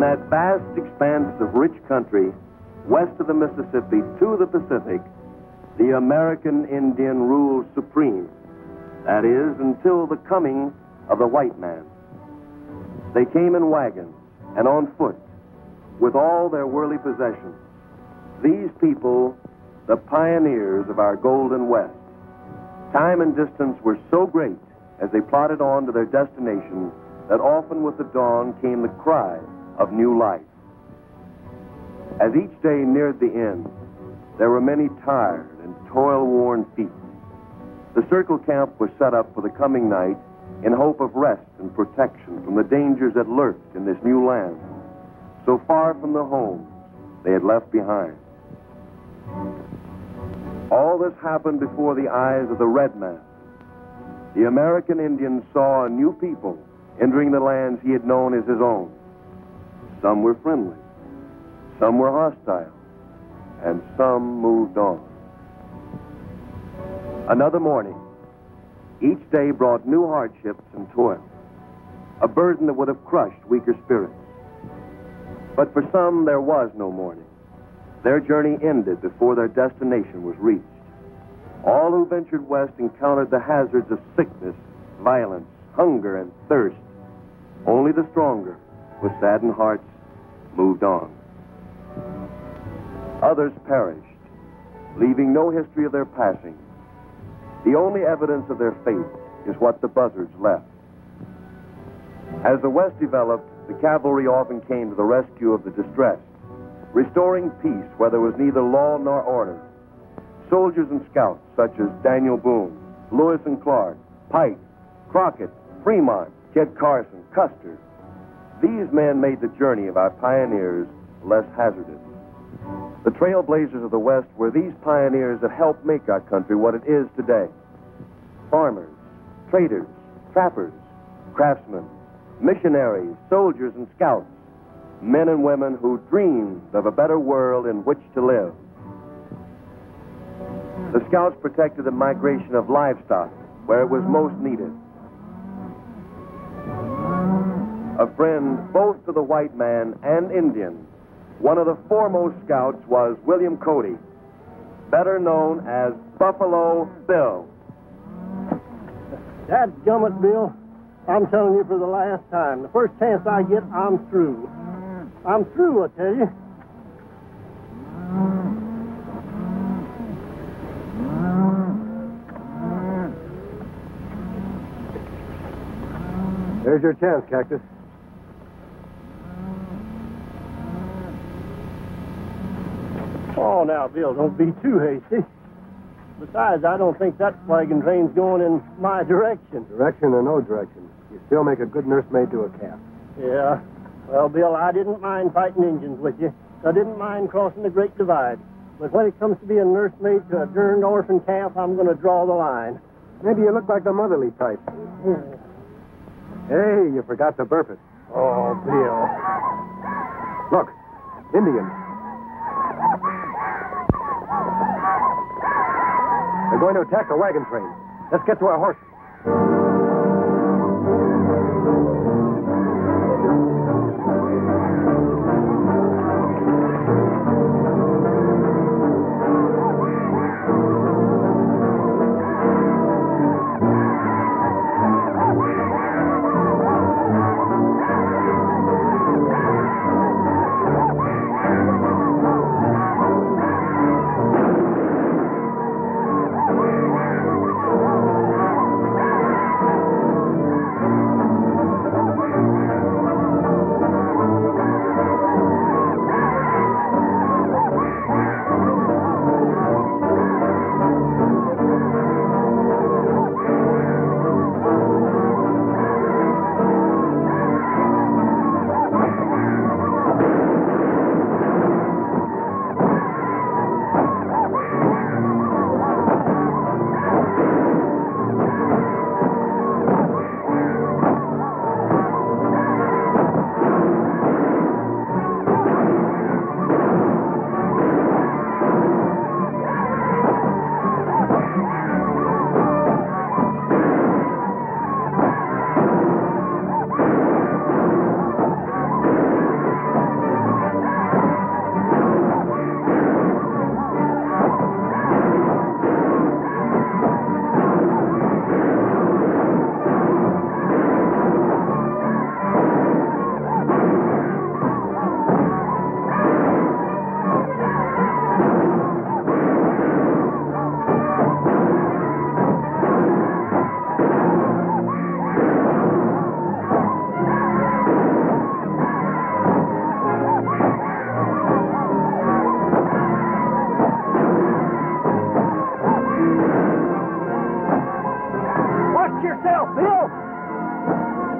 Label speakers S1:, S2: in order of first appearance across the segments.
S1: In that vast expanse of rich country, west of the Mississippi to the Pacific, the American Indian rules supreme. That is, until the coming of the white man. They came in wagons and on foot, with all their worldly possessions. These people, the pioneers of our Golden West. Time and distance were so great as they plodded on to their destination that often with the dawn came the cry of new life. As each day neared the end, there were many tired and toil-worn feet. The circle camp was set up for the coming night in hope of rest and protection from the dangers that lurked in this new land, so far from the homes they had left behind. All this happened before the eyes of the red man. The American Indian saw a new people entering the lands he had known as his own. Some were friendly, some were hostile, and some moved on. Another morning, each day brought new hardships and toil, a burden that would have crushed weaker spirits. But for some, there was no morning. Their journey ended before their destination was reached. All who ventured west encountered the hazards of sickness, violence, hunger, and thirst. Only the stronger, with saddened hearts, moved on. Others perished, leaving no history of their passing. The only evidence of their fate is what the buzzards left. As the West developed, the cavalry often came to the rescue of the distressed, restoring peace where there was neither law nor order. Soldiers and scouts such as Daniel Boone, Lewis and Clark, Pike, Crockett, Fremont, Kit Carson, Custer. These men made the journey of our pioneers less hazardous. The trailblazers of the West were these pioneers that helped make our country what it is today. Farmers, traders, trappers, craftsmen, missionaries, soldiers, and scouts. Men and women who dreamed of a better world in which to live. The scouts protected the migration of livestock where it was most needed. A friend both to the white man and Indian, one of the foremost scouts was William Cody, better known as Buffalo Bill.
S2: Dadgummit, Bill. I'm telling you for the last time. The first chance I get, I'm through. I'm through, I tell you.
S3: There's your chance, Cactus.
S2: Oh, now, Bill, don't be too hasty. Besides, I don't think that wagon train's going in my direction.
S3: Direction or no direction, you still make a good nursemaid to a calf.
S2: Yeah. Well, Bill, I didn't mind fighting Indians with you. I didn't mind crossing the Great Divide. But when it comes to being nursemaid to a derned orphan calf, I'm going to draw the line.
S3: Maybe you look like the motherly type. Hey, you forgot to burp it.
S2: Oh, Bill.
S3: Look, Indians. They're going to attack the wagon train. Let's get to our horses.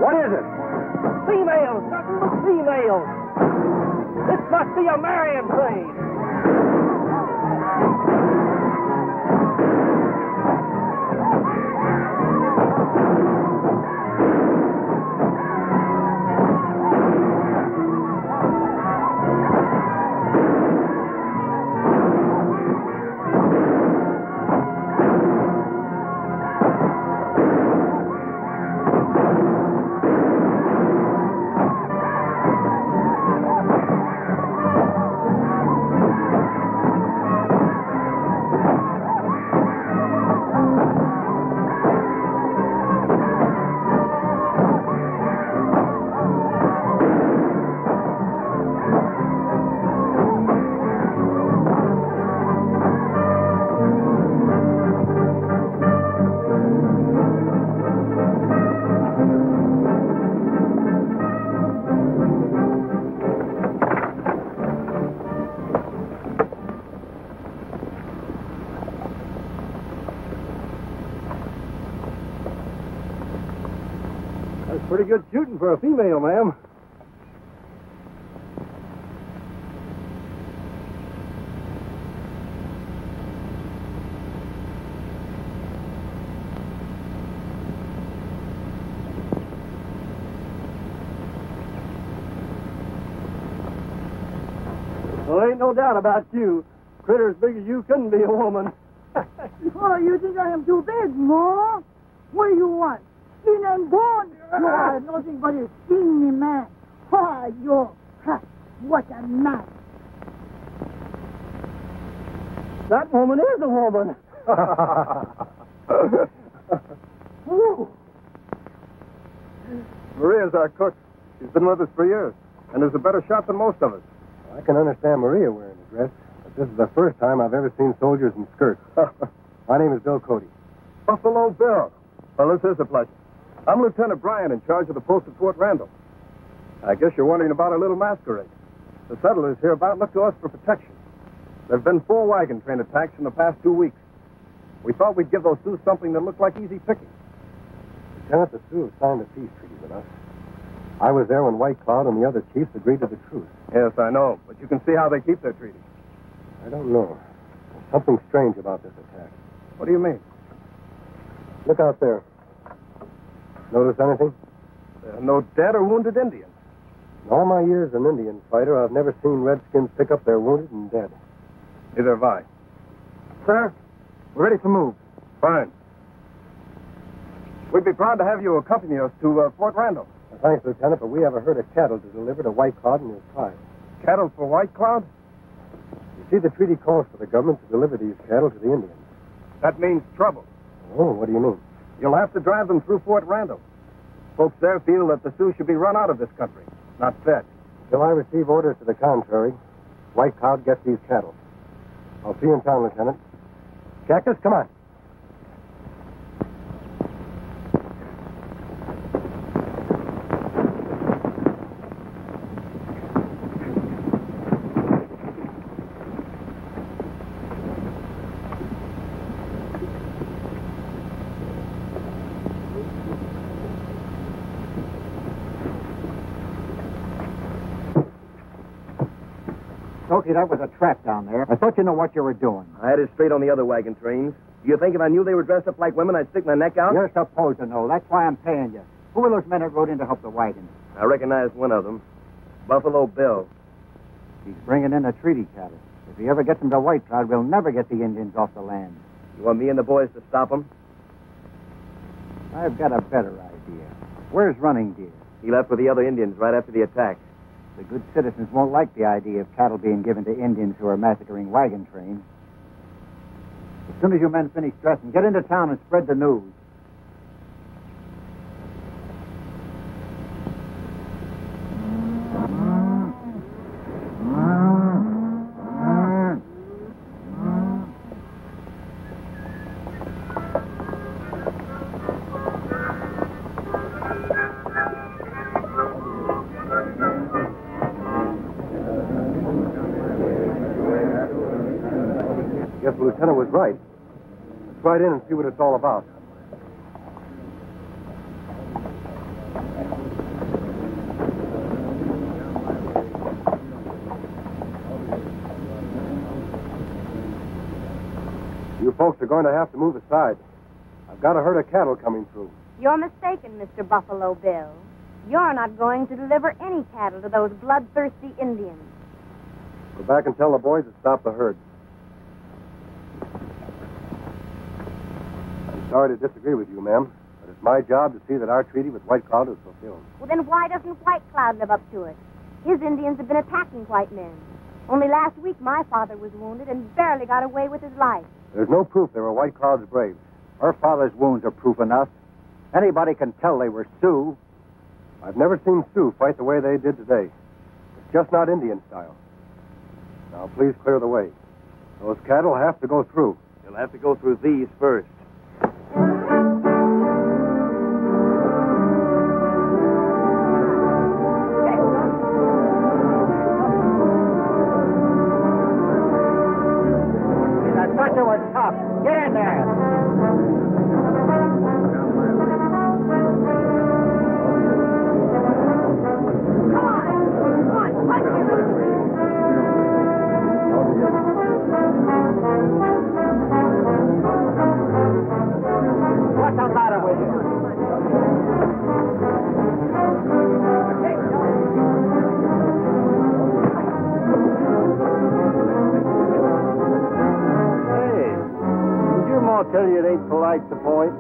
S1: What is it?
S2: Females, nothing but females. This must be a marrying train.
S3: That's pretty good shooting for a female, ma'am. Well, ain't no doubt about you. Critter as big as you couldn't be a woman.
S4: Oh, you think I am too big, no? What do you want? Skin and bone? You are nothing but a skinny man. Ha, you. Ha, what a man.
S2: That woman is a woman.
S3: Maria's our cook. She's been with us for years and is a better shot than most of us. I can understand Maria wearing a dress, but this is the first time I've ever seen soldiers in skirts. My name is Bill Cody.
S5: Buffalo Bill. Well, this is a pleasure. I'm Lieutenant Bryan, in charge of the post at Fort Randall. I guess you're wondering about our little masquerade. The settlers hereabout look to us for protection. There have been 4 wagon train attacks in the past 2 weeks. We thought we'd give those Sioux something that looked like easy picking.
S3: Lieutenant, the Sioux signed a peace treaty with us. I was there when White Cloud and the other chiefs agreed to the truce.
S5: Yes, I know, but you can see how they keep their treaty.
S3: I don't know. There's something strange about this attack.
S5: What do you mean?
S3: Look out there. Notice anything?
S5: There are no dead or wounded Indians.
S3: In all my years as an Indian fighter, I've never seen Redskins pick up their wounded and dead.
S5: Neither have I.
S3: Sir, we're ready to move.
S5: Fine. We'd be proud to have you accompany us to Fort Randall.
S3: Thanks, Lieutenant, but we have a herd of cattle to deliver to White Cloud and his tribe.
S5: Cattle for White Cloud?
S3: You see, the treaty calls for the government to deliver these cattle to the Indians.
S5: That means trouble.
S3: Oh, what do you mean?
S5: You'll have to drive them through Fort Randall. Folks there feel that the Sioux should be run out of this country, not fed.
S3: Until I receive orders to the contrary, White Cloud gets these cattle. I'll see you in town, Lieutenant. Cactus, come on.
S6: Smoky, that was a trap down there. I thought you knew what you were doing.
S1: I had it straight on the other wagon trains. Do you think if I knew they were dressed up like women, I'd stick my neck out?
S6: You're supposed to know. That's why I'm paying you. Who were those men that rode in to help the wagon?
S1: I recognized one of them. Buffalo Bill.
S6: He's bringing in the treaty cattle. If he ever gets them to White Cloud, we'll never get the Indians off the land.
S1: You want me and the boys to stop him?
S6: I've got a better idea. Where's Running Deer?
S1: He left with the other Indians right after the attack.
S6: The good citizens won't like the idea of cattle being given to Indians who are massacring wagon trains. As soon as you men finish dressing, get into town and spread the news.
S3: Guess the lieutenant was right. Let's ride in and see what it's all about. folks are going to have to move aside. I've got a herd of cattle coming through.
S7: You're mistaken, Mr. Buffalo Bill. You're not going to deliver any cattle to those bloodthirsty Indians.
S3: Go back and tell the boys to stop the herd. I'm sorry to disagree with you, ma'am, but it's my job to see that our treaty with White Cloud is fulfilled.
S7: Well, then why doesn't White Cloud live up to it? His Indians have been attacking white men. Only last week my father was wounded and barely got away with his life.
S3: There's no proof they were White Cloud's braves.
S6: Her father's wounds are proof enough. Anybody can tell they were Sioux.
S3: I've never seen Sioux fight the way they did today. It's just not Indian style. Now, please clear the way. Those cattle have to go through.
S1: You'll have to go through these first.
S6: I thought you were tough. Get in there. What's the matter with you?
S2: Hey, did your ma tell you it ain't polite to point?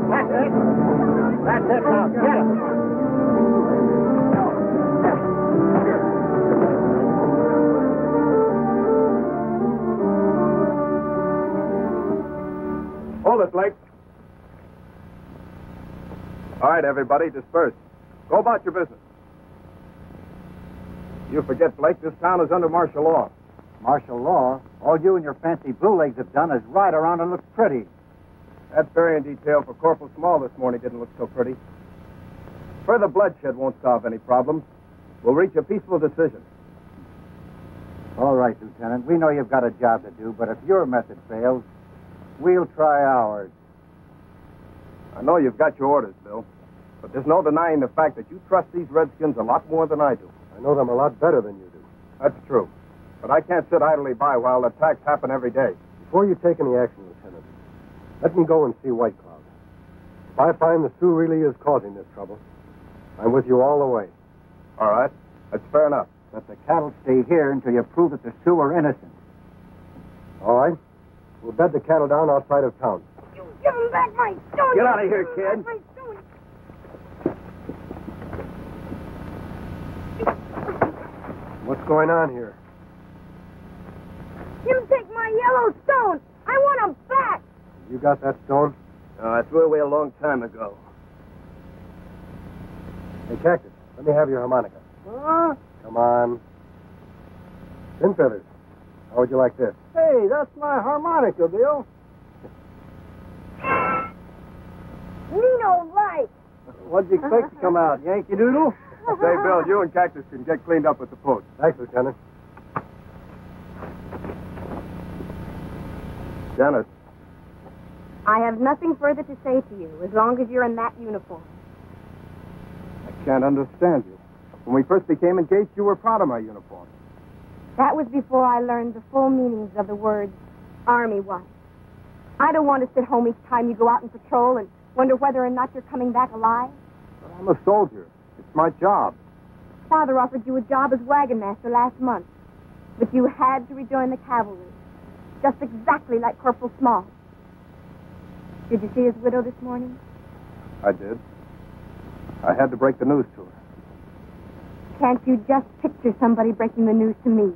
S6: That's it. That's it now. Get him.
S5: Hold it, Blake. All right, everybody, disperse. Go about your business. You forget, Blake, this town is under martial law.
S6: Martial law? All you and your fancy blue legs have done is ride around and look pretty.
S5: That burying detail for Corporal Small this morning didn't look so pretty. Further bloodshed won't solve any problems. We'll reach a peaceful decision.
S6: All right, Lieutenant. We know you've got a job to do, but if your method fails, we'll try ours.
S5: I know you've got your orders, Bill, but there's no denying the fact that you trust these Redskins a lot more than I do.
S3: I know them a lot better than you do.
S5: That's true. But I can't sit idly by while attacks happen every day.
S3: Before you take any action, Lieutenant, let me go and see White Cloud. If I find the Sioux really is causing this trouble, I'm with you all the way.
S5: All right. That's fair enough.
S6: But the cattle stay here until you prove that the Sioux are innocent.
S3: All right? We'll bed the cattle down outside of town.
S4: You give him back my stone.
S1: Get out of here,
S4: Give him
S1: kid.
S4: back my stone.
S3: What's going on here?
S4: You take my yellow stone. I want him back.
S3: You got that stone?
S1: I threw it away a long time ago.
S3: Hey, Cactus, let me have your harmonica.
S2: Huh?
S3: Come on. Tin feathers. How would you like this?
S2: Hey, that's my harmonica, Bill.
S4: Nino right.
S2: What'd you expect to come out, Yankee Doodle?
S5: Say, Bill, you and Cactus can get cleaned up at the post.
S3: Thanks, Lieutenant.
S5: Dennis,
S7: I have nothing further to say to you as long as you're in that uniform.
S5: I can't understand you. When we first became engaged, you were proud of my uniform.
S7: That was before I learned the full meanings of the words Army wife. I don't want to sit home each time you go out and patrol and wonder whether or not you're coming back alive.
S5: But I'm a soldier. It's my job.
S7: Father offered you a job as wagon master last month, but you had to rejoin the cavalry, just exactly like Corporal Small. Did you see his widow this morning?
S5: I did. I had to break the news to her.
S7: Can't you just picture somebody breaking the news to me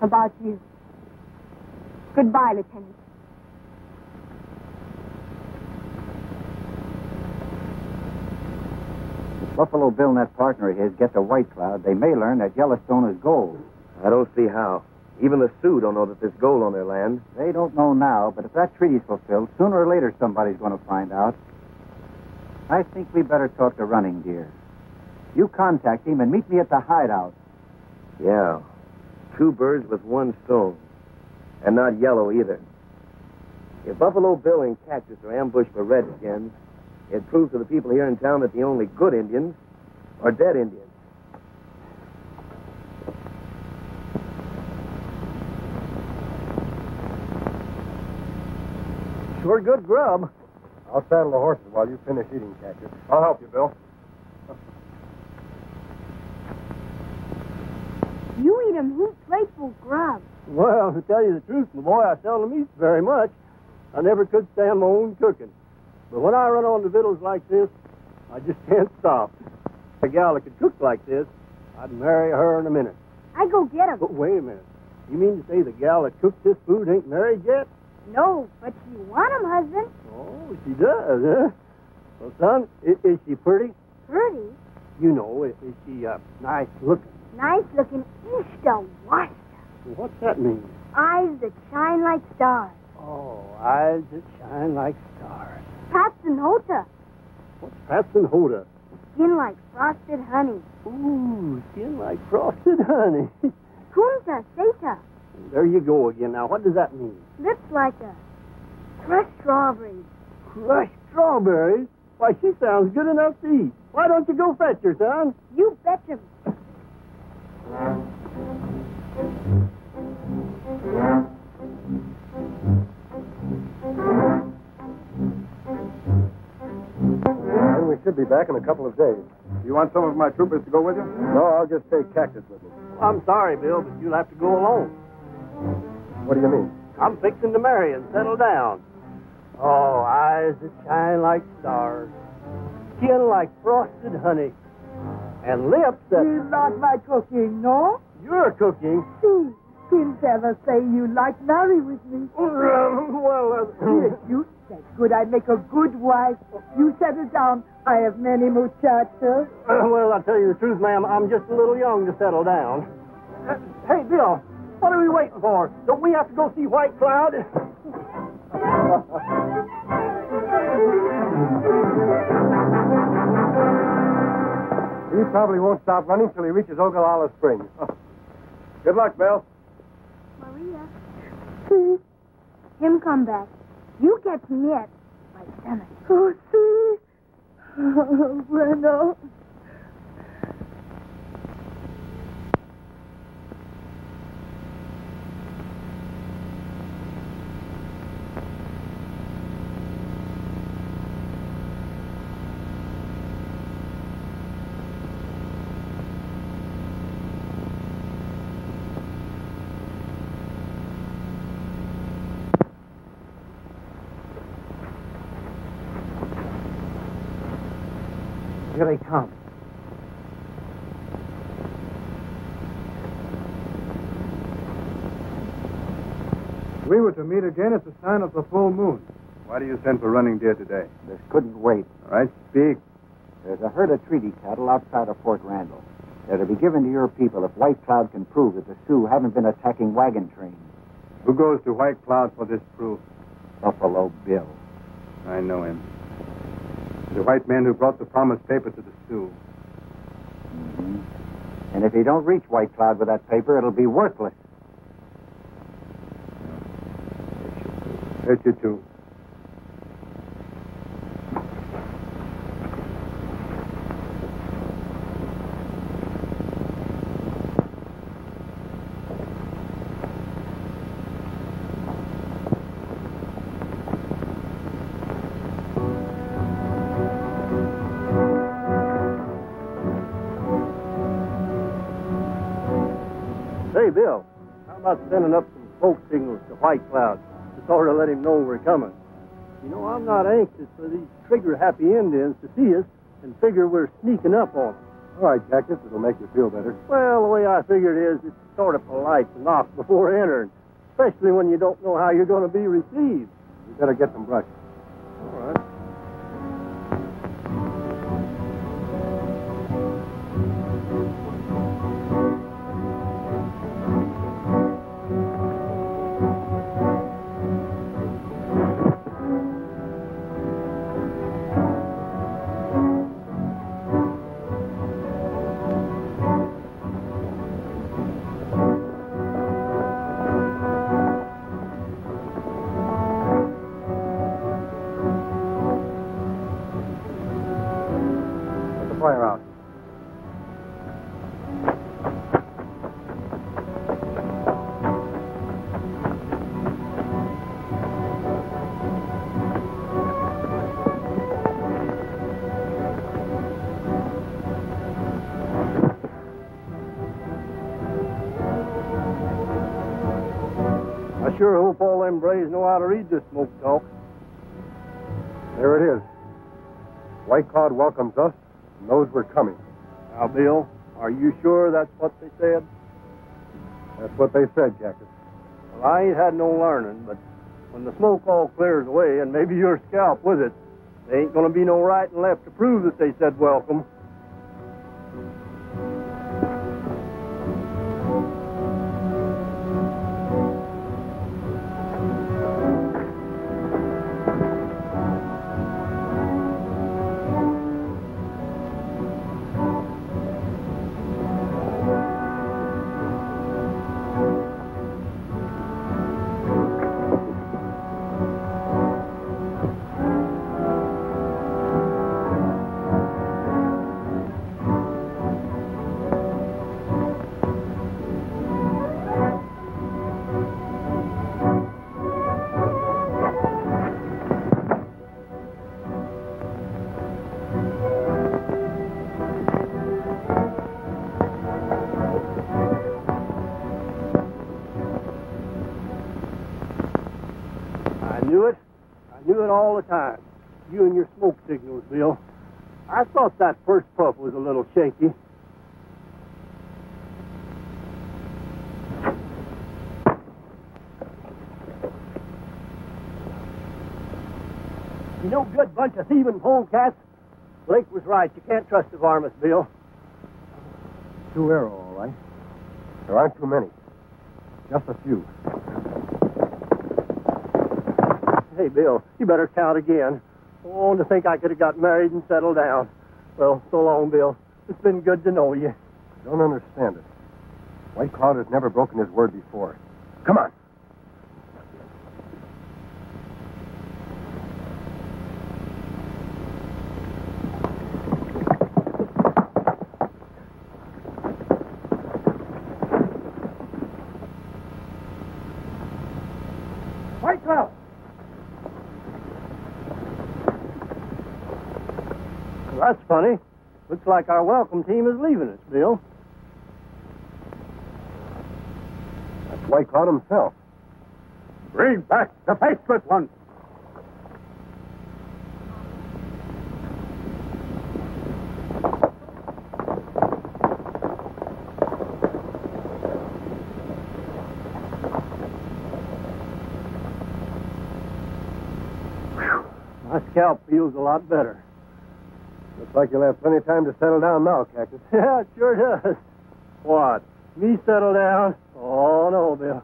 S7: about you? Goodbye, Lieutenant.
S6: If Buffalo Bill and that partner of his get to White Cloud, they may learn that Yellowstone is gold.
S1: I don't see how. Even the Sioux don't know that there's gold on their land.
S6: They don't know now, but if that treaty's fulfilled, sooner or later somebody's going to find out. I think we better talk to Running Deer. You contact him and meet me at the hideout.
S1: Yeah. 2 birds with 1 stone. And not yellow either. If Buffalo Bill and Cactus are ambushed by redskins, it proves to the people here in town that the only good Indians are dead Indians.
S2: Sure good grub.
S3: I'll saddle the horses while you finish eating, Cactus.
S5: I'll help you, Bill.
S7: You eat 'em heap grateful grub.
S2: Well, to tell you the truth, my boy, I seldom eat very much. I never could stand my own cooking. But when I run on to victuals like this, I just can't stop. A gal that could cook like this, I'd marry her in a minute.
S7: I go get 'em.
S2: But wait a minute. You mean to say the gal that cooked this food ain't married yet?
S7: No, but you want 'em, husband.
S2: Oh, she does, huh? Well, son, is she pretty?
S7: Pretty.
S2: You know, is she nice looking?
S7: Nice looking east to west.
S2: What's that mean?
S7: Eyes that shine like stars.
S2: Oh, eyes that shine like stars.
S7: Pats and Hota.
S2: What's Pats and Hoda?
S7: Skin like frosted honey.
S2: Ooh, skin like frosted honey.
S7: Kunta Seta.
S2: There you go again. Now, what does that mean?
S7: Lips like a crushed strawberry.
S2: Crushed strawberries? Why, she sounds good enough to eat. Why don't you go fetch her, son?
S7: You betcha.
S3: And we should be back in a couple of days.
S5: You want some of my troopers to go with you?
S3: No, I'll just take Cactus with me.
S2: I'm sorry, Bill, but you'll have to go alone.
S3: What do you mean?
S2: I'm fixing to marry and settle down. Oh, eyes that shine like stars, skin like frosted honey, and lips that...
S4: You like my cooking, no?
S2: You're cooking.
S4: See, didn't ever say you like marry with me. Yes, you said good. I'd make a good wife. You settle down. I have many muchachos.
S2: Well, I'll tell you the truth, ma'am. I'm just a little young to settle down. Hey, Bill, what are we waiting for? Don't we have to go see White Cloud?
S3: He probably won't stop running till he reaches Ogallala Springs.
S5: Good luck, Bill.
S7: Maria. See? Him come back. You catch me yet. My stomach.
S4: Oh, see? Oh, bueno.
S2: Here they come.
S3: We were to meet again at the sign of the full moon.
S5: Why do you send for running deer today?
S6: This couldn't wait.
S5: All right, speak.
S6: There's a herd of treaty cattle outside of Fort Randall. They're to be given to your people if White Cloud can prove that the Sioux haven't been attacking wagon trains.
S5: Who goes to White Cloud for this proof?
S6: Buffalo Bill.
S5: I know him. The white man who brought the promised paper to the Sioux.
S6: Mm-hmm. And if he don't reach White Cloud with that paper, it'll be worthless.
S5: Hurt you too.
S2: Hey, Bill, how about sending up some smoke signals to White Cloud to sort of let him know we're coming? You know, I'm not anxious for these trigger-happy Indians to see us and figure we're sneaking up on them.
S3: All right, Cactus, it'll make you feel better.
S2: Well, the way I figure it is, it's sort of polite to knock before entering, especially when you don't know how you're going to be received.
S3: You better get some brush.
S2: All right. I sure hope all them braves know how to read this smoke talk.
S3: There it is. White Cloud welcomes us and knows we're coming.
S2: Now, Bill, are you sure that's what they said?
S3: That's what they said, Cactus.
S2: Well, I ain't had no learning, but when the smoke all clears away, and maybe your scalp with it, there ain't going to be no right and left to prove that they said welcome. I knew it all the time. You and your smoke signals, Bill. I thought that first puff was a little shaky. You no good bunch of thieving polecats. Blake was right. You can't trust the varmints, Bill.
S3: Two arrow, all right. There aren't too many. Just a few.
S2: Hey, Bill, you better count again. Oh, to think I could have got married and settled down. Well, so long, Bill. It's been good to know you.
S3: I don't understand it. White Cloud has never broken his word before. Come on.
S2: White Cloud! Well, that's funny. Looks like our welcome team is leaving us, Bill.
S3: That's White Cloud himself.
S5: Bring back the faceless one.
S2: My scalp feels a lot better.
S3: Looks like you'll have plenty of time to settle down now, Cactus.
S2: Yeah, it sure does. What? Me settle down? Oh, no, Bill.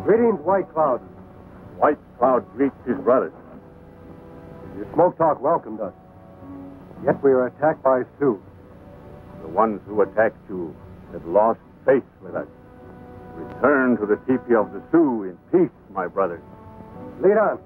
S3: Greetings, White Cloud.
S5: White Cloud greets his brothers.
S3: Your smoke talk welcomed us. Yet we are attacked by Sioux.
S5: The ones who attacked you have lost faith with us. Return to the teepee of the Sioux in peace, my brothers.
S3: Lead on.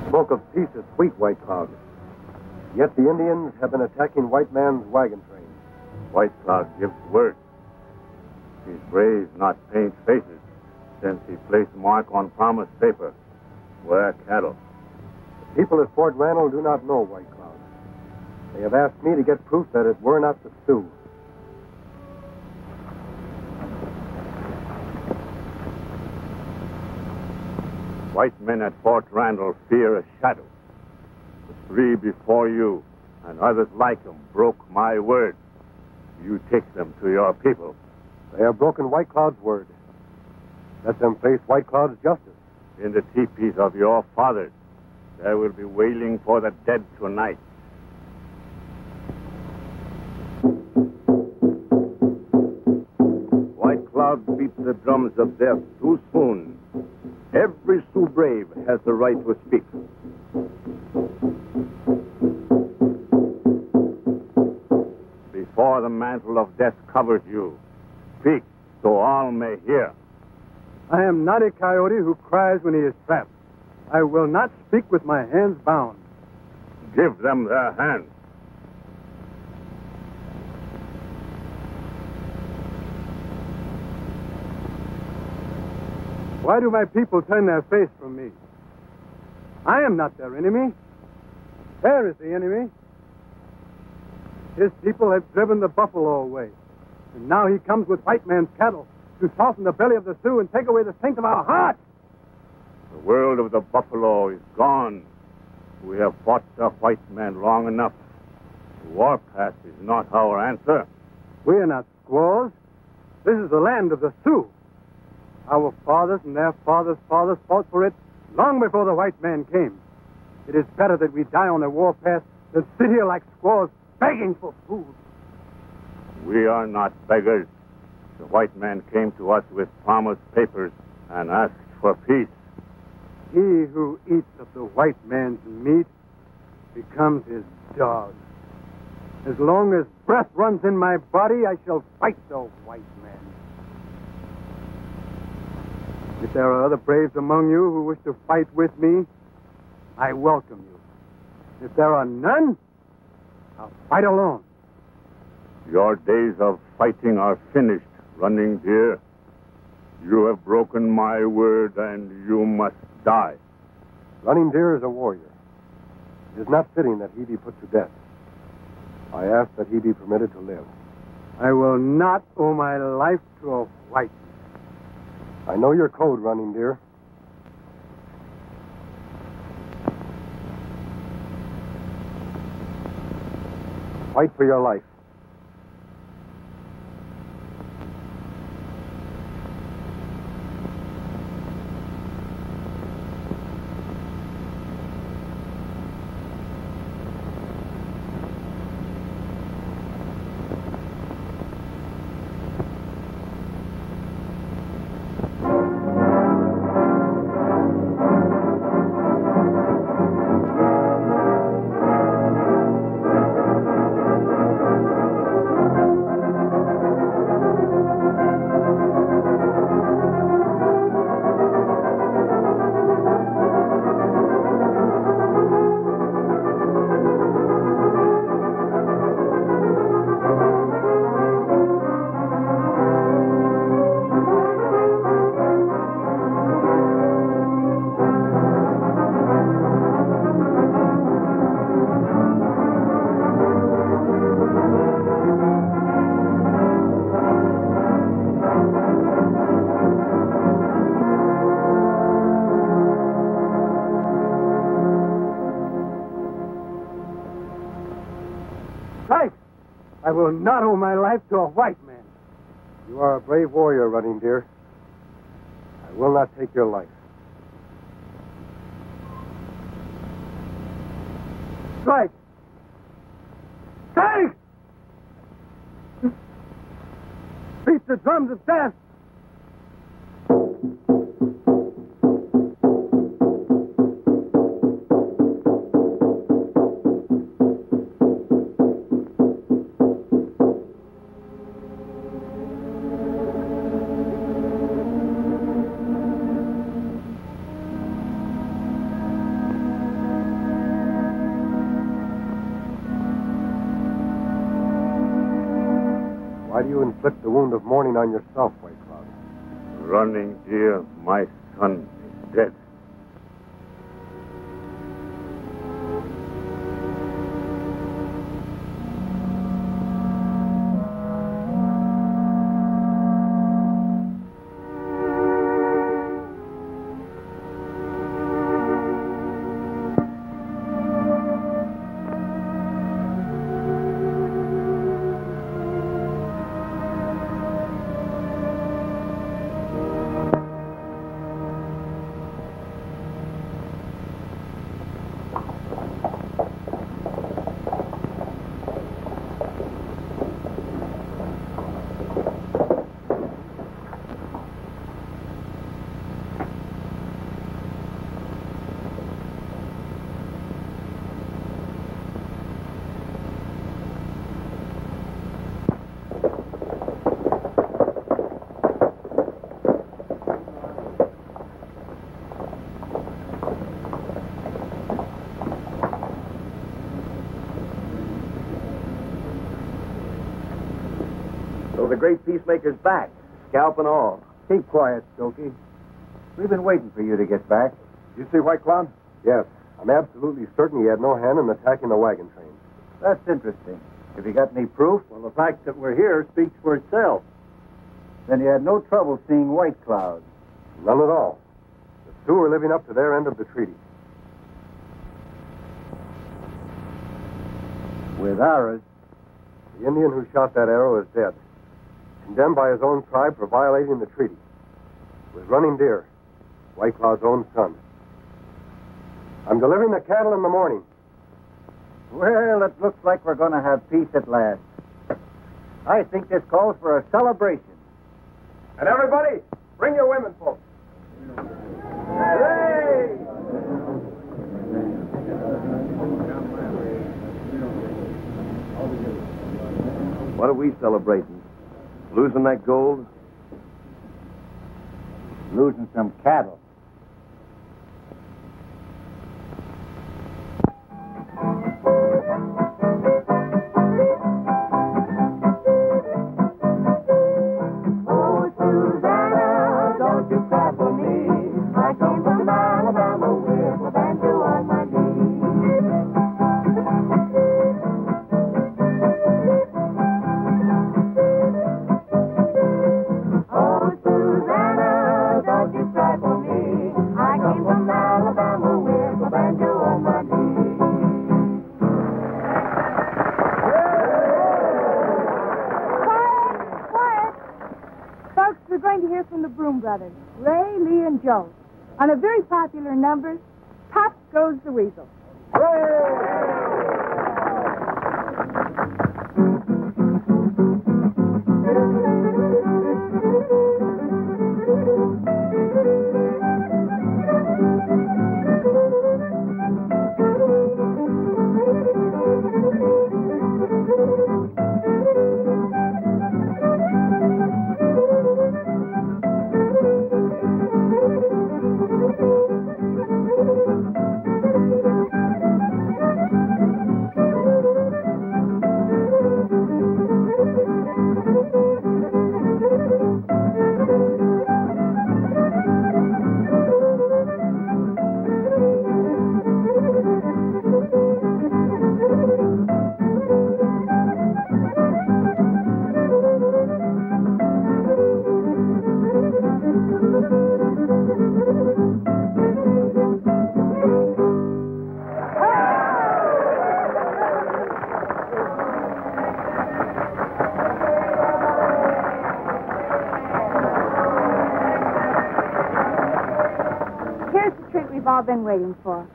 S3: Smoke of peace is sweet, White Cloud. Yet the Indians have been attacking white man's wagon train.
S5: White Cloud gives word. His braves not paint faces, since he placed mark on promise paper. Wear cattle.
S3: The people at Fort Randall do not know White Cloud. They have asked me to get proof that it were not the Sioux.
S5: White men at Fort Randall fear a shadow. The three before you and others like them broke my word. You take them to your people.
S3: They have broken White Cloud's word. Let them face White Cloud's justice.
S5: In the teepees of your fathers, there will be wailing for the dead tonight. White Cloud beats the drums of death too soon. Every Sioux brave has the right to speak.
S8: mantle of death covers you. Speak, so all may hear.
S3: I am not a coyote who cries when he is trapped. I will not speak with my hands bound.
S8: Give them their hands.
S3: Why do my people turn their face from me? I am not their enemy. There is the enemy. His people have driven the buffalo away. And now he comes with white man's cattle to soften the belly of the Sioux and take away the strength of our hearts.
S8: The world of the buffalo is gone. We have fought the white man long enough. The warpath is not our answer.
S3: We are not squaws. This is the land of the Sioux. Our fathers and their fathers' fathers fought for it long before the white man came. It is better that we die on the warpath than sit here like squaws begging for food.
S8: We are not beggars. The white man came to us with promised papers and asked for peace.
S3: He who eats of the white man's meat becomes his dog. As long as breath runs in my body, I shall fight the white man. If there are other braves among you who wish to fight with me, I welcome you. If there are none, I'll fight alone.
S8: Your days of fighting are finished, Running Deer. You have broken my word, and you must die.
S3: Running Deer is a warrior. It is not fitting that he be put to death. I ask that he be permitted to live. I will not owe my life to a white man. I know your code, Running Deer. Fight for your life. I will not owe my life to a white man. You are a brave warrior, Running Deer. I will not take your life. Strike! Strike! Beat the drums of death! Why do you inflict the wound of mourning on yourself, White Cloud?
S8: Running Deer, my son is dead.
S1: the great peacemaker's back, scalp and all.
S6: Keep quiet, Stokey. We've been waiting for you to get back.
S5: You see White Cloud? Yes. I'm absolutely certain he had no hand in attacking the wagon train.
S6: That's interesting. Have you got any proof?
S2: Well, the fact that we're here speaks for itself.
S6: Then you had no trouble seeing White Cloud.
S5: None at all. The Sioux are living up to their end of the treaty.
S6: With ours,
S5: The Indian who shot that arrow is dead. Condemned by his own tribe for violating the treaty. It was Running Deer, White Cloud's own son. I'm delivering the cattle in the morning.
S6: well, it looks like we're going to have peace at last. I think this calls for a celebration.
S5: And everybody, bring your women folks. Hooray!
S1: What are we celebrating? Losing that gold?
S6: Losing some cattle.
S4: Oh, Susanna, don't you cry for me. I came from Alabama with a banjo on my knee. Oh, Susanna, don't you cry for me. I came from Alabama with a banjo on my knee.
S7: Quiet! Folks, we're going to hear from the Broom Brothers, Ray, Lee, and Joe, on a very popular number, Pop Goes the Weasel. Here's the treat we've all been waiting for.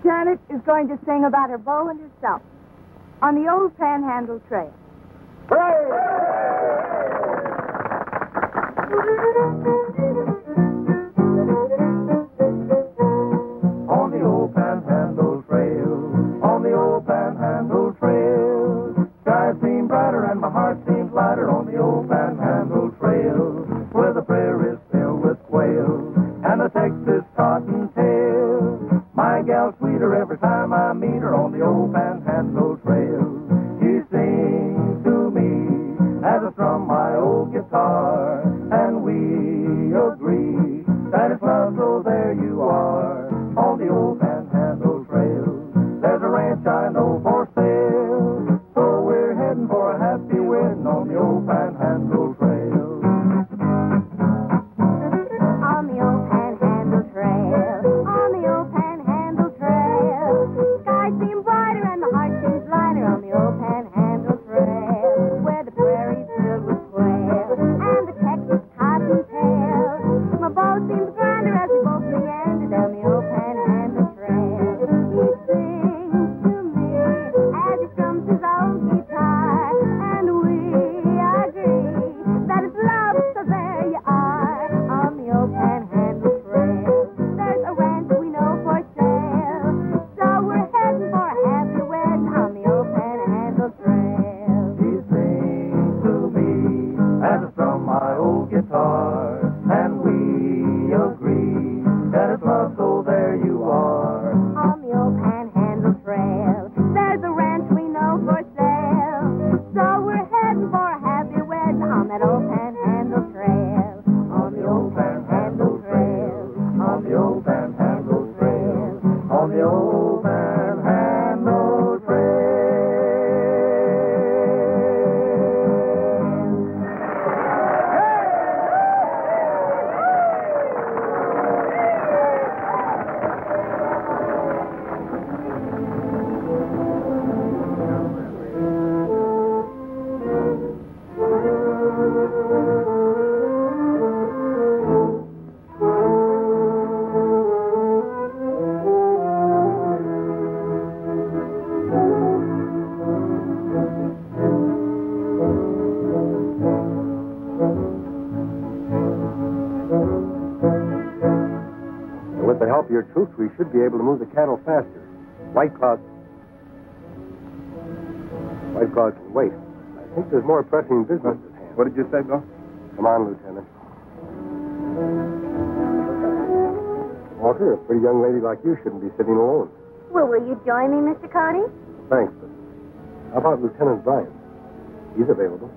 S7: Janet is going to sing about her beau and herself on the old Panhandle Trail.
S9: On the old Panhandle Trail, on the old Panhandle Trail, skies seem brighter and my heart seems lighter on the old Panhandle Trail, where the prairie's filled with quail and the Texas cottontail. My gal's sweeter every time I meet her on the old Panhandle Trail. She sings to me as I strum my old guitar, and we agree that it's love, so there you are on the old Panhandle Trail. There's a ranch I know for sale, so we're heading for a happy wedding on the old Panhandle Trail.
S7: On the old Panhandle Trail, on the old Panhandle Trail, skies seem brighter and the heart seems lighter on the old Panhandle Trail, where the prairie's filled with quail and the Texas cottontail. My bow seems grander as we both meander down the
S5: be able to move the cattle faster. White Cloud can wait. I think there's more pressing business at hand.
S3: What did you say, Bill?
S5: Come on, Lieutenant. Walter, a pretty young lady like you shouldn't be sitting alone.
S7: Well, will you join me, Mr. Cody?
S5: Thanks, but how about Lieutenant Bryan? He's available.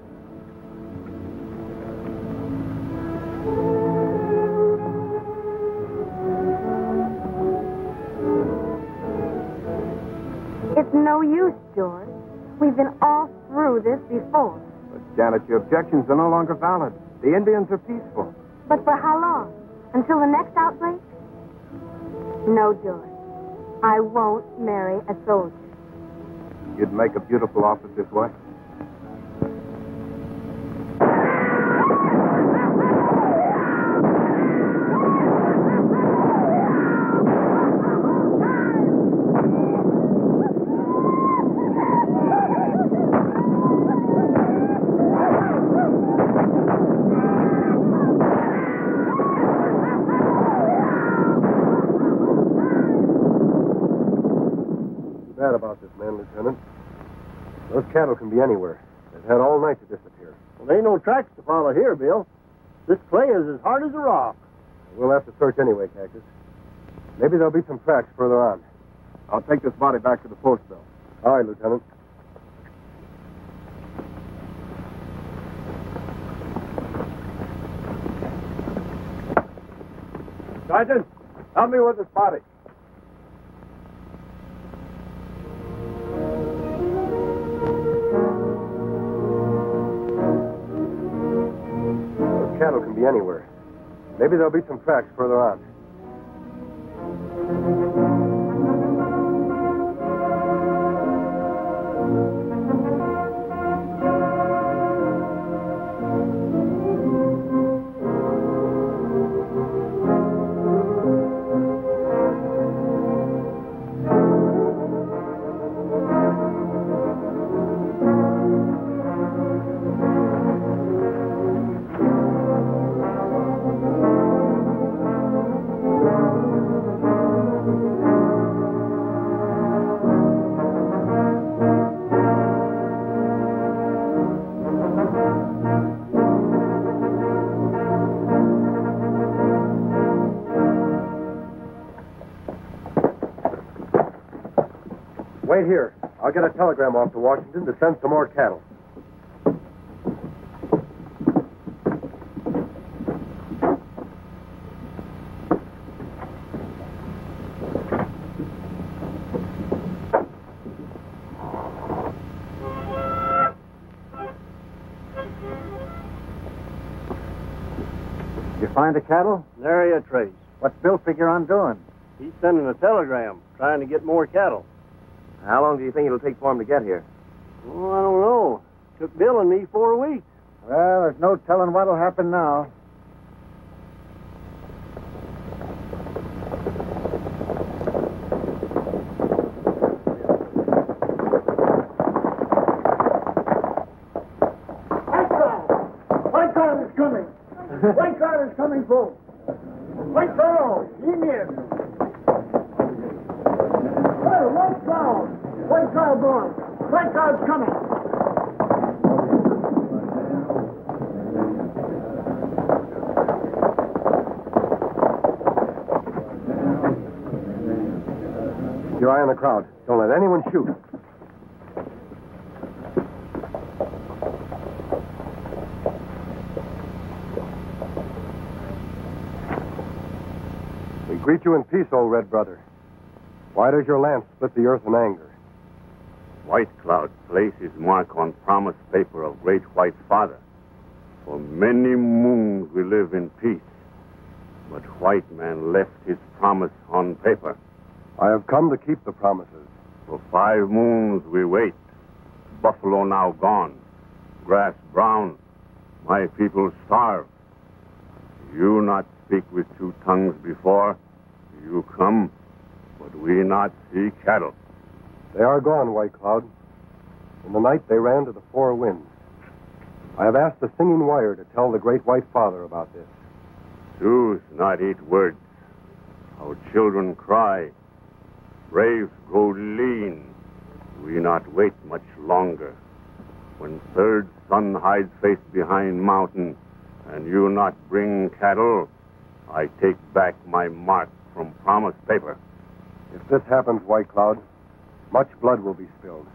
S7: It's no use, George. We've been all through this before.
S5: But, Janet, your objections are no longer valid. The Indians are peaceful.
S7: But for how long? Until the next outbreak? No, George. I won't marry a soldier.
S5: You'd make a beautiful officer's wife. About this man, Lieutenant. Those cattle can be anywhere. They've had all night to disappear.
S2: Well, there ain't no tracks to follow here, Bill. This clay is as hard as a rock.
S5: We'll have to search anyway, Cactus. Maybe there'll be some tracks further on. I'll take this body back to the post, though. All right, Lieutenant. Sergeant, help me with this body. Cattle can be anywhere. Maybe there'll be some tracks further on. Wait here. I'll get a telegram off to Washington to send some more cattle.
S6: Did you find the cattle?
S2: Nary a trace.
S6: What's Bill figure on doing?
S2: He's sending a telegram, trying to get more cattle.
S1: How long do you think it'll take for him to get here?
S2: Oh, I don't know. Took Bill and me 4 weeks.
S6: Well, there's no telling what'll happen now.
S4: White Cloud is coming. White Cloud is coming, folks. White Cloud, in here. Hey, White Cloud. White Cloud going. White Cloud's coming.
S5: Keep your eye on the crowd. Don't let anyone shoot. We greet you in peace, old red brother. Why does your lance split the earth in anger?
S8: White Cloud placed his mark on promise paper of Great White Father. For many moons we live in peace. But White Man left his promise on paper.
S5: I have come to keep the promises.
S8: For 5 moons we wait. Buffalo now gone. Grass brown. My people starve. You not speak with 2 tongues before. You come, but we not see cattle.
S5: They are gone, White Cloud. In the night they ran to the 4 winds. I have asked the singing wire to tell the Great White Father about this.
S8: Choose not eat words. Our children cry. braves grow lean, we not wait much longer. When third sun hides face behind mountain, and you not bring cattle, I take back my mark from promise paper.
S5: If this happens, White Cloud, much blood will be spilled.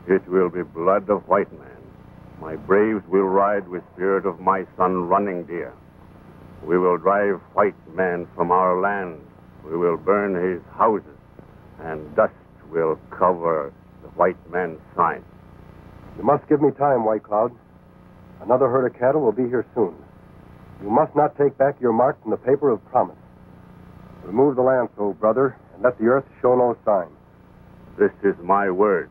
S8: It will be blood of white man. My braves will ride with spirit of my son Running Deer. We will drive white man from our land. We will burn his houses, and dust will cover the white man's sign.
S5: You must give me time, White Cloud. Another herd of cattle will be here soon. You must not take back your mark from the paper of promise. Remove the lancel, brother, and let the earth show no sign.
S8: This is my word.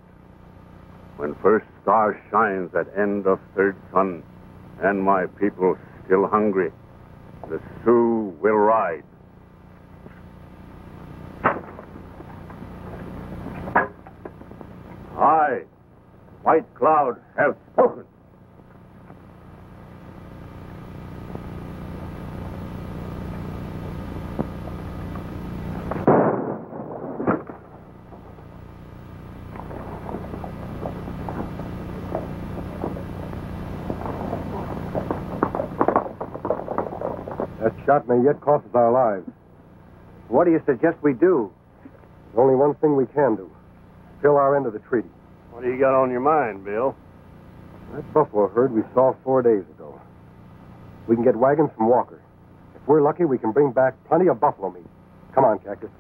S8: When first star shines at end of third sun, and my people still hungry, the Sioux will ride. I, White Cloud, have spoken.
S5: That shot may yet cost us our lives.
S6: What do you suggest we do?
S5: There's only one thing we can do. Fill our end of the treaty.
S2: What do you got on your mind, Bill?
S5: That buffalo herd we saw 4 days ago. We can get wagons from Walker. If we're lucky, we can bring back plenty of buffalo meat. Come on, Cactus.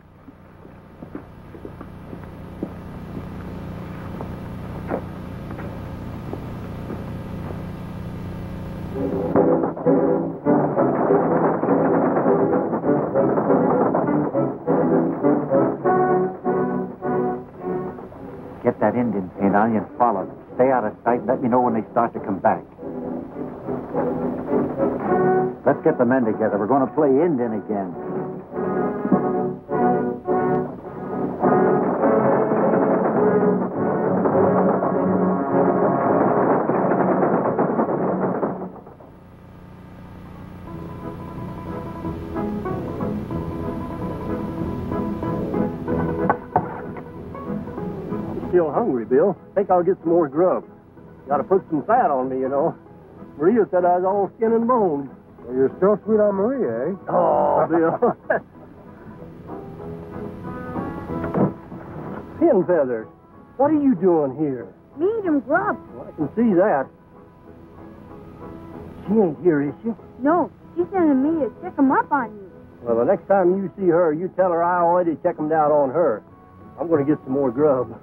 S6: Get that Indian paint on you and follow them. Stay out of sight and let me know when they start to come back. Let's get the men together. We're going to play Indian again.
S2: Still hungry, Bill. Think I'll get some more grub. Got to put some fat on me, you know. Maria said I was all skin and bones.
S5: Well, you're still sweet on Maria, eh?
S2: Oh, Bill. Pin feathers. What are you doing here?
S4: Medium grub.
S2: Well, I can see that. She ain't here, is she?
S4: No, she's sending me to check 'em up on you.
S2: Well, the next time you see her, you tell her I already checked 'em down on her. I'm going to get some more grub.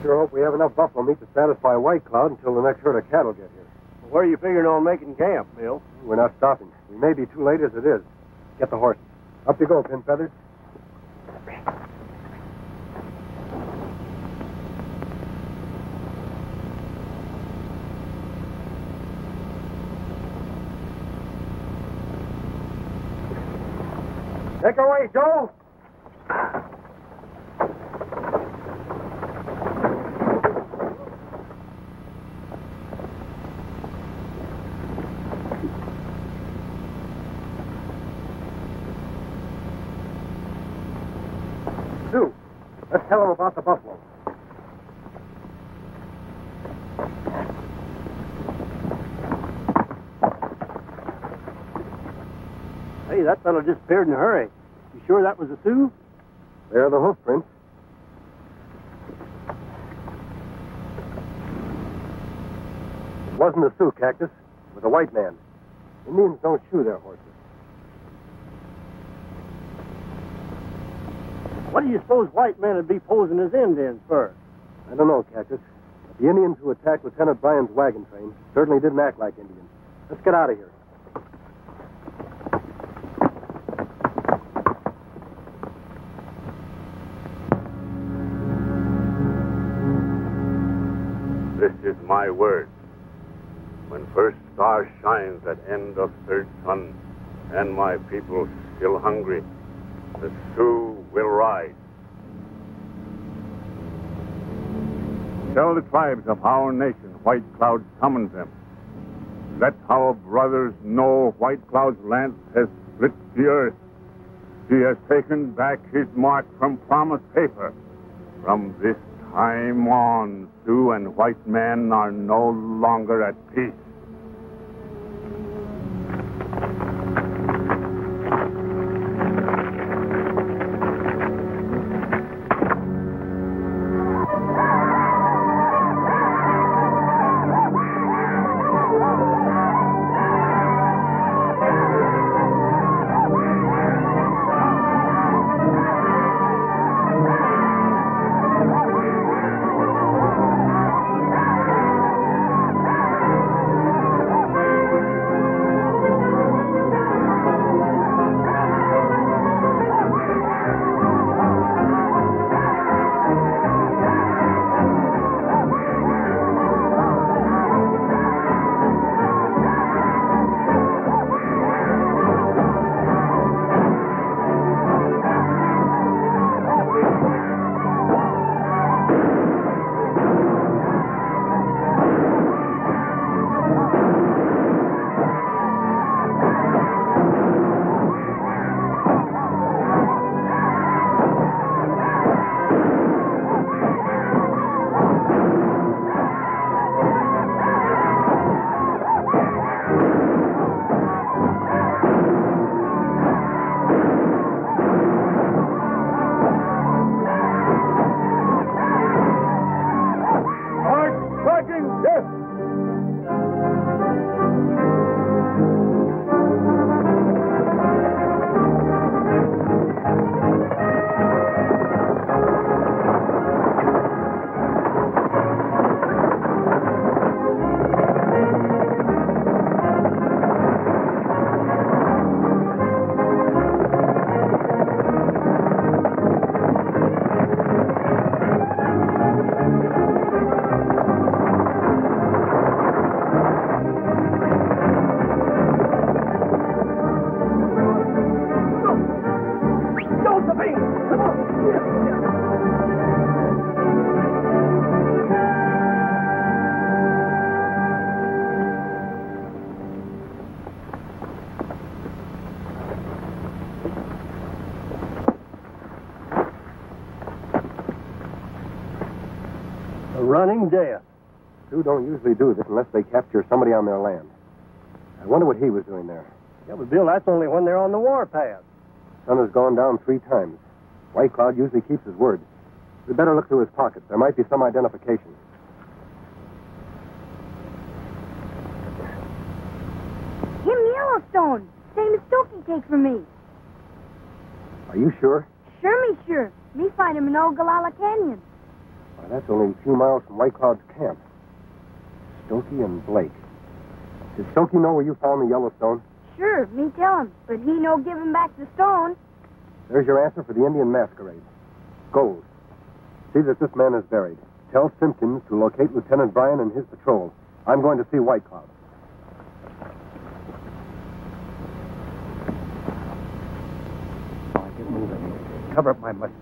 S5: Sure hope we have enough buffalo meat to satisfy White Cloud until the next herd of cattle get here.
S2: Where are you figuring on making camp, Bill?
S5: We're not stopping. We may be too late as it is. Get the horses. Up you go, Pin Feathers. Take her away, Joe. Sue, let's tell him about the buffalo.
S2: Hey, that fellow disappeared in a hurry. You sure that was a Sioux?
S5: There are the hoof prints. It wasn't a Sioux, Cactus. It was a white man. Indians don't shoe their horses.
S2: What do you suppose white men would be posing as Indians for?
S5: I don't know, Cactus. But the Indians who attacked Lieutenant Bryan's wagon train certainly didn't act like Indians. Let's get out of here.
S8: This is my word. When first star shines at end of third sun, and my people still hungry, the Sioux will rise. Tell the tribes of our nation White Cloud summons them. Let our brothers know White Cloud's lance has split the earth. He has taken back his mark from promised paper. From this time on, Sioux and white men are no longer at peace.
S2: Running death.
S5: Sioux don't usually do this unless they capture somebody on their land. I wonder what he was doing there.
S2: Yeah, but Bill, that's only when they're on the warpath.
S5: Sun has gone down 3 times. White Cloud usually keeps his word. We'd better look through his pockets. There might be some identification.
S7: Him Yellowstone. Same as Stokey take from me.
S5: Are you sure?
S7: Sure. Me find him in Ogallala Canyon.
S5: Why, that's only a few miles from White Cloud's camp. Stokey and Blake. Did Stokey know where you found the Yellowstone?
S7: Sure, me tell him. But he no give him back the stone.
S5: There's your answer for the Indian masquerade. Gold. See that this man is buried. Tell Simpkins to locate Lieutenant Bryan and his patrol. I'm going to see White Cloud.
S6: cover up my mustache.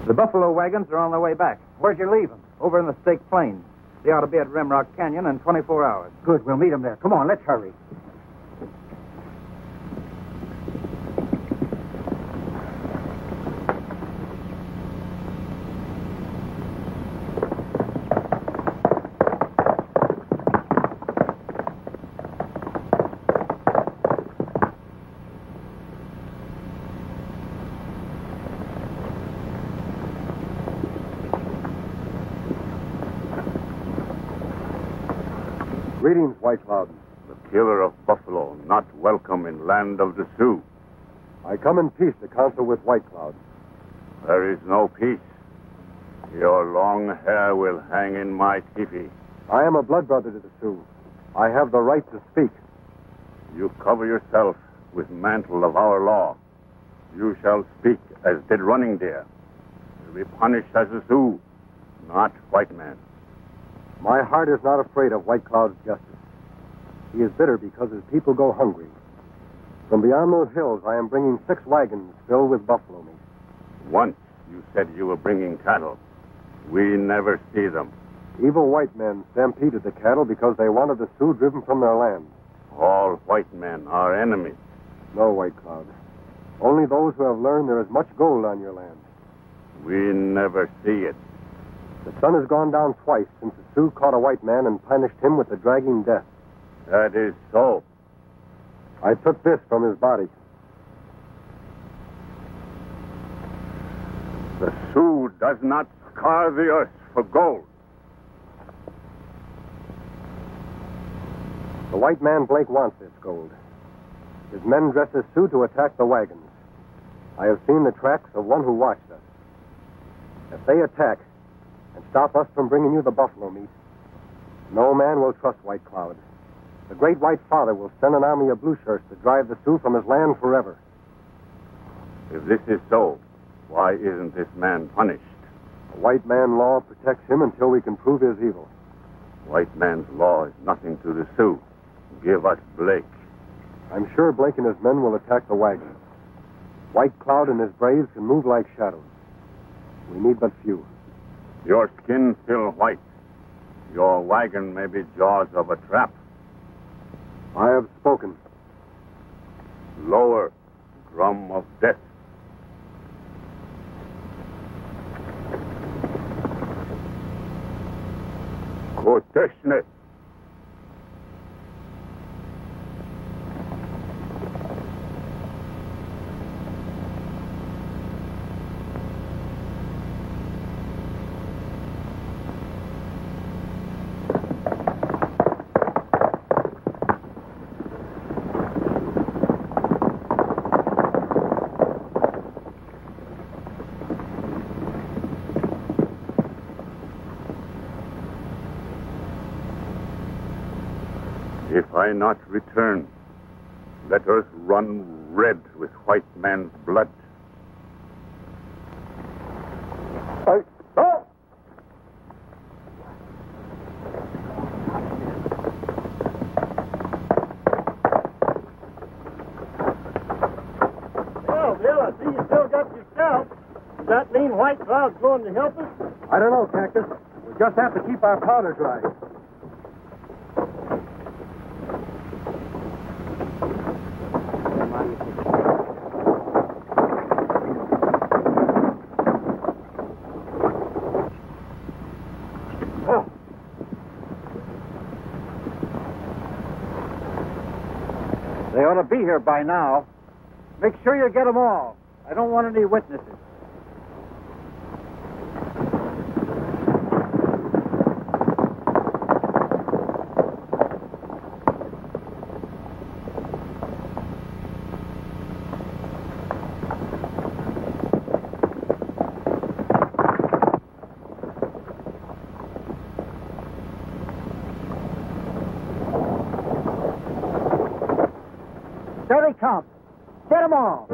S10: The buffalo wagons are on their way back. Where'd you leave them? Over in the Stake Plains. They ought to be at Rimrock Canyon in 24 hours.
S6: Good, we'll meet them there. Come on, let's hurry.
S5: Greetings, White Cloud.
S8: The killer of buffalo, not welcome in land of the Sioux.
S5: I come in peace to counsel with White Cloud.
S8: There is no peace. Your long hair will hang in my teepee.
S5: I am a blood brother to the Sioux. I have the right to speak.
S8: You cover yourself with mantle of our law. You shall speak as did Running Deer. You'll be punished as a Sioux, not white man.
S5: My heart is not afraid of White Cloud's justice. He is bitter because his people go hungry. From beyond those hills, I am bringing 6 wagons filled with buffalo meat.
S8: Once you said you were bringing cattle. We never see them.
S5: Evil white men stampeded the cattle because they wanted the Sioux driven from their land.
S8: All white men are enemies.
S5: No, White Cloud. Only those who have learned there is much gold on your land.
S8: We never see it.
S5: The sun has gone down twice since the Sioux caught a white man and punished him with a dragging death.
S8: That is so.
S5: I took this from his body.
S8: The Sioux does not scar the earth for gold.
S5: The white man Blake wants this gold. His men dress as Sioux to attack the wagons. I have seen the tracks of one who watched us. If they attack and stop us from bringing you the buffalo meat, no man will trust White Cloud. The great White Father will send an army of blue shirts to drive the Sioux from his land forever.
S8: If this is so, why isn't this man punished?
S5: The white man law protects him until we can prove his evil.
S8: White man's law is nothing to the Sioux. Give us Blake.
S5: I'm sure Blake and his men will attack the wagons. White Cloud and his braves can move like shadows. We need but few.
S8: Your skin still white. Your wagon may be jaws of a trap.
S5: I have spoken.
S8: Lower, drum of death. Koteshne. If I not return, let earth run red with white man's blood.
S5: Oh!
S2: Well, Bill, I see you still got your scalp. Does that mean White Cloud's going to help us?
S5: I don't know, Cactus. We just have to keep our powder dry.
S6: They ought to be here by now. Make sure you get them all. I don't want any witnesses. There they come. Get them all.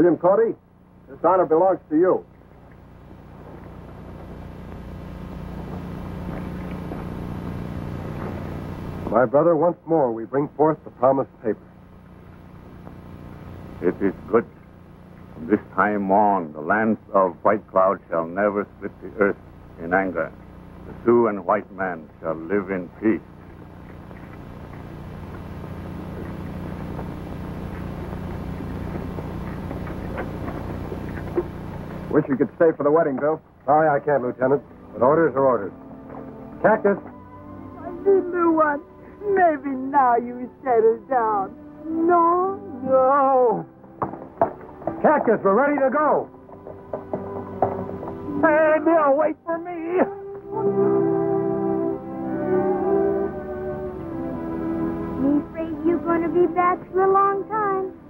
S5: William Cody, this honor belongs to you. My brother, once more we bring forth the promised paper.
S8: It is good. From this time on, the lands of White Cloud shall never split the earth in anger. The Sioux and white man shall live in peace.
S5: Wish you could stay for the wedding, Bill. Sorry I can't, Lieutenant. But orders are orders. Cactus.
S4: My little one, maybe now you settle down. No?
S5: No. Cactus, we're ready to go.
S2: Hey, Bill, wait for me.
S7: Me afraid you're going to be back for a long time.